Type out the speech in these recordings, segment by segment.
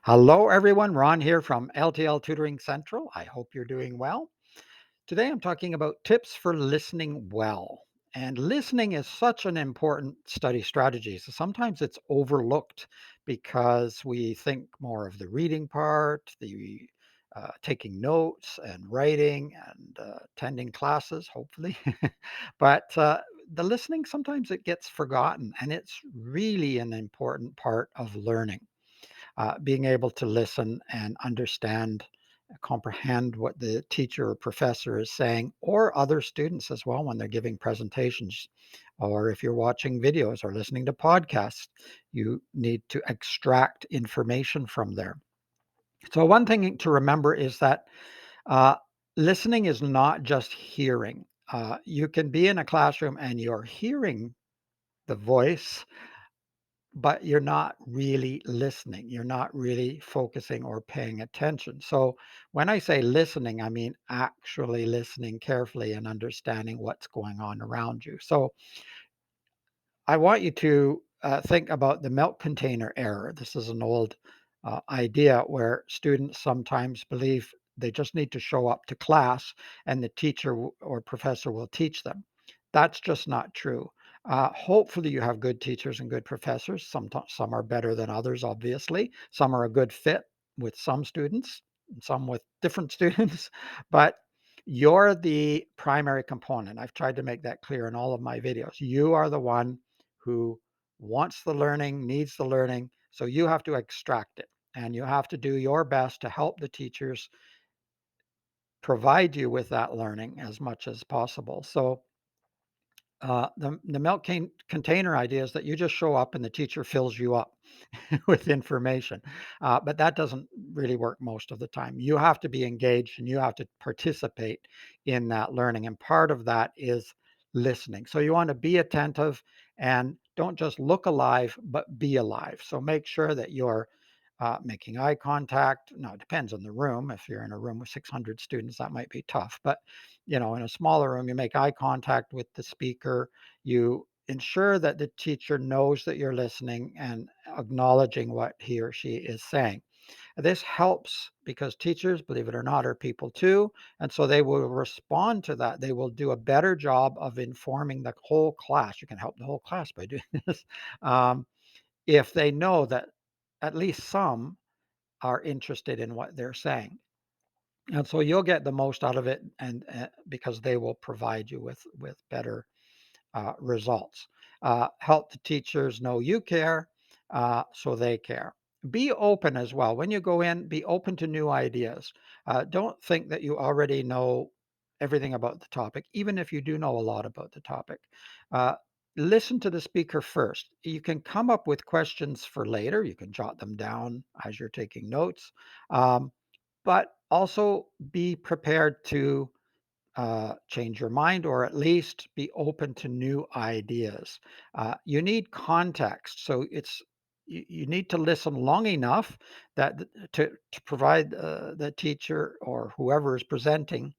Hello, everyone. Ron here from L.T.L Tutoring Central. I hope you're doing well. Today, I'm talking about tips for listening well. And listening is such an important study strategy. So sometimes it's overlooked because we think more of the reading part, the taking notes and writing and attending classes, hopefully. But the listening, sometimes it gets forgotten, and it's really an important part of learning, being able to listen and understand, comprehend what the teacher or professor is saying, or other students as well when they're giving presentations. Or if you're watching videos or listening to podcasts, you need to extract information from there. So, one thing to remember is that uh, listening is not just hearing. You can be in a classroom and you're hearing the voice, but you're not really listening. You're not really focusing or paying attention. So when I say listening, I mean actually listening carefully and understanding what's going on around you. So I want you to think about the milk container error. This is an old idea where students sometimes believe they just need to show up to class and the teacher or professor will teach them. That's just not true. Hopefully, you have good teachers and good professors. Some are better than others, obviously. Some are a good fit with some students, and some with different students. But you're the primary component. I've tried to make that clear in all of my videos. You are the one who wants the learning, needs the learning. So you have to extract it and you have to do your best to help the teachers provide you with that learning as much as possible. So the milk container idea is that you just show up and the teacher fills you up with information. But that doesn't really work most of the time. You have to be engaged and you have to participate in that learning. And part of that is listening. So you want to be attentive and don't just look alive, but be alive. So make sure that you're making eye contact. Now, it depends on the room. If you're in a room with 600 students, that might be tough. But in a smaller room, you make eye contact with the speaker. You ensure that the teacher knows that you're listening and acknowledging what he or she is saying. This helps because teachers, believe it or not, are people too. And so they will respond to that. They will do a better job of informing the whole class. You can help the whole class by doing this. Um, if they know that at least some are interested in what they're saying. And so you'll get the most out of it, and because they will provide you with better results. Help the teachers know you care, so they care. Be open as well. When you go in, be open to new ideas. Don't think that you already know everything about the topic, even if you do know a lot about the topic. Uh, Listen to the speaker first. You can come up with questions for later. You can jot them down as you're taking notes, um, but also be prepared to change your mind or at least be open to new ideas. You need context. So you need to listen long enough to provide the teacher or whoever is presenting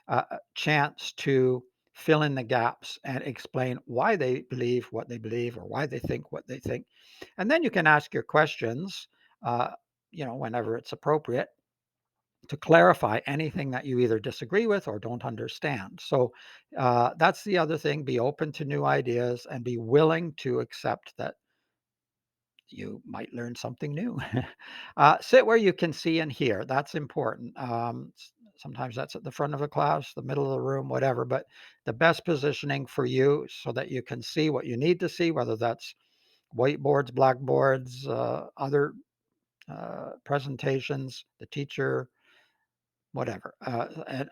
a chance to fill in the gaps and explain why they believe what they believe or why they think what they think. And then you can ask your questions, uh, whenever it's appropriate to clarify anything that you either disagree with or don't understand. So that's the other thing. Be open to new ideas and be willing to accept that you might learn something new. Sit where you can see and hear. That's important. Sometimes that's at the front of a class, the middle of the room, whatever. But the best positioning for you so that you can see what you need to see, whether that's whiteboards, blackboards, other presentations, the teacher, whatever,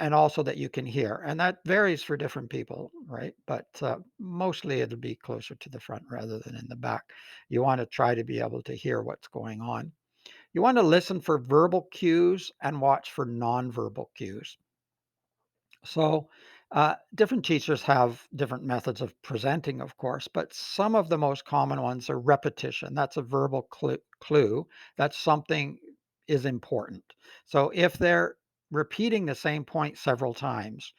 and also that you can hear, and that varies for different people, right? But mostly it'll be closer to the front rather than in the back. You want to try to be able to hear what's going on. You want to listen for verbal cues and watch for nonverbal cues. So, different teachers have different methods of presenting, of course, but some of the most common ones are repetition. That's a verbal clue that something is important. So, if they're repeating the same point several times,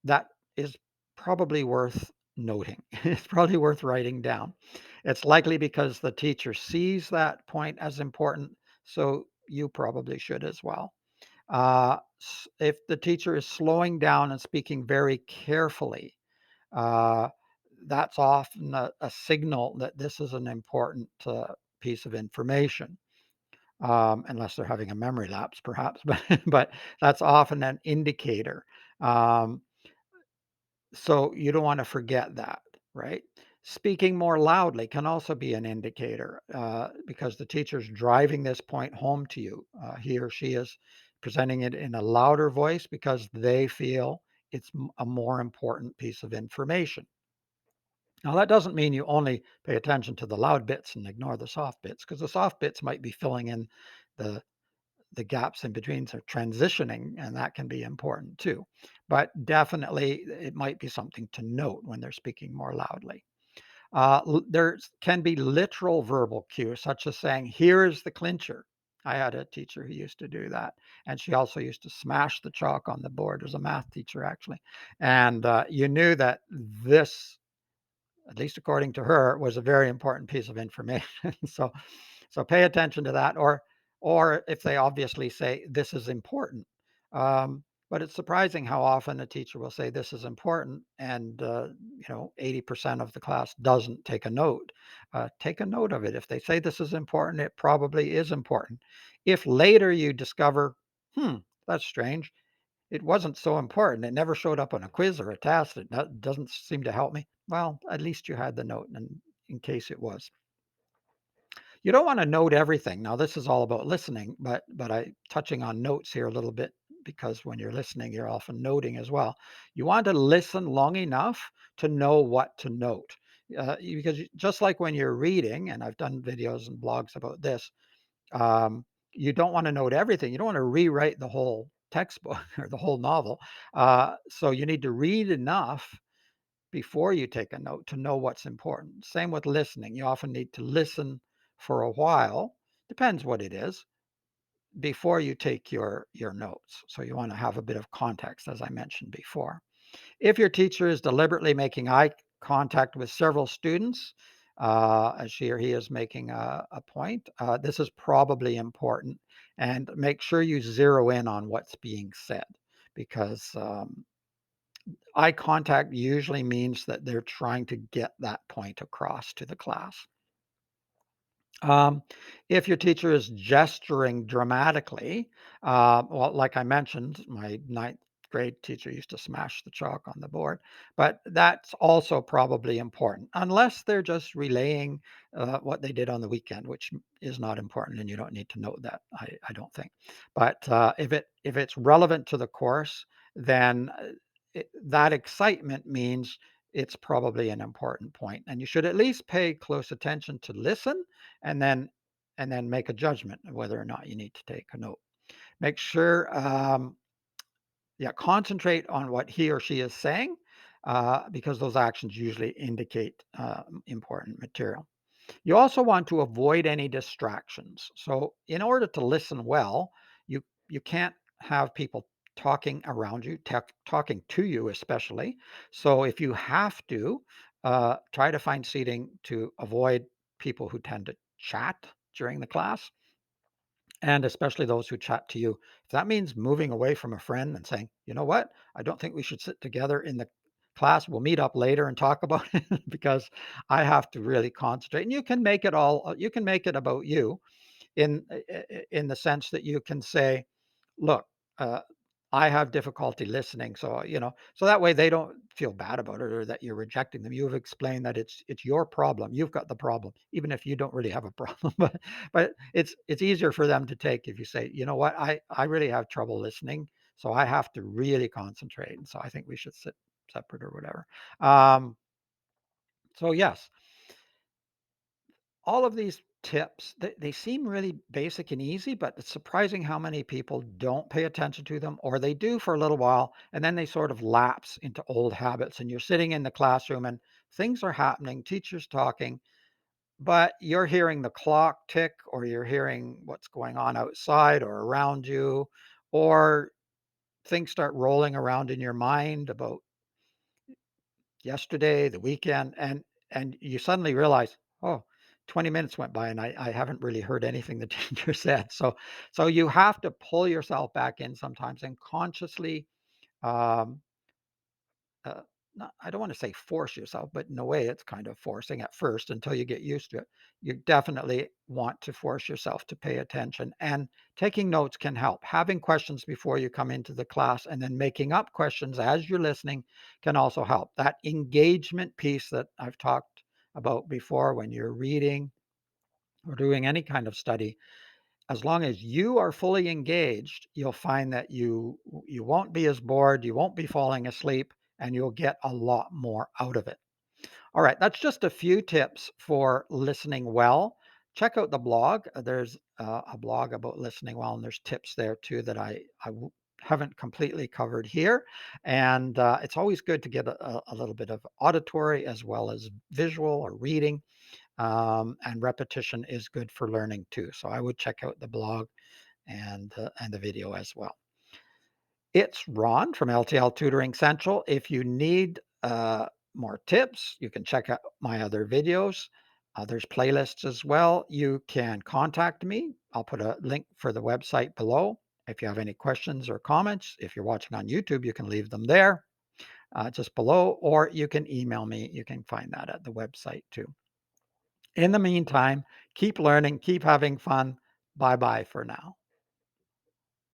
that is probably worth noting. It's probably worth writing down. It's likely because the teacher sees that point as important. So, you probably should as well. If the teacher is slowing down and speaking very carefully, uh, that's often a signal that this is an important piece of information, unless they're having a memory lapse, perhaps. But that's often an indicator. Um, so you don't want to forget that, right? Speaking more loudly can also be an indicator because the teacher's driving this point home to you. He or she is presenting it in a louder voice because they feel it's a more important piece of information. Now, that doesn't mean you only pay attention to the loud bits and ignore the soft bits, because the soft bits might be filling in the the gaps in between, so transitioning, and that can be important too. But definitely, it might be something to note when they're speaking more loudly. There can be literal verbal cues, such as saying, "Here is the clincher." I had a teacher who used to do that, and she also used to smash the chalk on the board. It was a math teacher, actually, and you knew that this, at least according to her, was a very important piece of information. So pay attention to that, or if they obviously say this is important. But it's surprising how often a teacher will say this is important, and 80% of the class doesn't take a note. Take a note of it. If they say this is important, it probably is important. If later you discover, hmm, that's strange, it wasn't so important. It never showed up on a quiz or a test. It doesn't seem to help me. Well, at least you had the note in case it was. You don't want to note everything. Now, this is all about listening, but I touching on notes here a little bit because when you're listening, you're often noting as well. You want to listen long enough to know what to note. Because just like when you're reading, and I've done videos and blogs about this, um, you don't want to note everything. You don't want to rewrite the whole textbook or the whole novel. So you need to read enough before you take a note to know what's important. Same with listening. You often need to listen for a while, depends what it is, before you take your notes. So you want to have a bit of context, as I mentioned before. If your teacher is deliberately making eye contact with several students, as she or he is making a point, this is probably important. And make sure you zero in on what's being said because eye contact usually means that they're trying to get that point across to the class. Um, if your teacher is gesturing dramatically, well, like I mentioned, my ninth grade teacher used to smash the chalk on the board, but that's also probably important, unless they're just relaying what they did on the weekend, which is not important, and you don't need to know that. I don't think. But if it's relevant to the course, then that excitement means it's probably an important point, and you should at least pay close attention to listen and then make a judgment of whether or not you need to take a note. Make sure, yeah, concentrate on what he or she is saying because those actions usually indicate important material. You also want to avoid any distractions. So, in order to listen well, you can't have people talking around you, talking to you, especially. So, if you have to, try to find seating to avoid people who tend to chat during the class, and especially those who chat to you. If that means moving away from a friend and saying, you know what, I don't think we should sit together in the class. We'll meet up later and talk about it because I have to really concentrate. And you can make it about you in the sense that you can say, "Look, uh, I have difficulty listening," so, so that way they don't feel bad about it or that you're rejecting them. You've explained that it's your problem. You've got the problem, even if you don't really have a problem. But it's easier for them to take if you say, "You know what? I really have trouble listening, so I have to really concentrate, and so I think we should sit separate," or whatever. Um, so yes, all of these tips, they seem really basic and easy, but it's surprising how many people don't pay attention to them, or they do for a little while, and then they sort of lapse into old habits. And you're sitting in the classroom and things are happening, teachers talking, but you're hearing the clock tick, or you're hearing what's going on outside or around you, or things start rolling around in your mind about yesterday, the weekend, and you suddenly realize, oh, 20 minutes went by and I haven't really heard anything the teacher said. So you have to pull yourself back in sometimes and consciously um, uh, not, I don't want to say force yourself, but in a way, it's kind of forcing at first until you get used to it. You definitely want to force yourself to pay attention, and taking notes can help. Having questions before you come into the class and then making up questions as you're listening can also help. That engagement piece that I've talked about before, when you're reading or doing any kind of study, as long as you are fully engaged, you'll find that you won't be as bored, you won't be falling asleep, and you'll get a lot more out of it. All right, that's just a few tips for listening well. Check out the blog. There's a blog about listening well, and there's tips there too that haven't completely covered here. And it's always good to get a little bit of auditory as well as visual or reading. And repetition is good for learning too. So I would check out the blog and the video as well. It's Ron from L.T.L Tutoring Central. If you need more tips, you can check out my other videos. There's playlists as well. You can contact me. I'll put a link for the website below. If you have any questions or comments, if you're watching on YouTube, you can leave them there just below, or you can email me. You can find that at the website too. In the meantime, keep learning, keep having fun. Bye bye for now.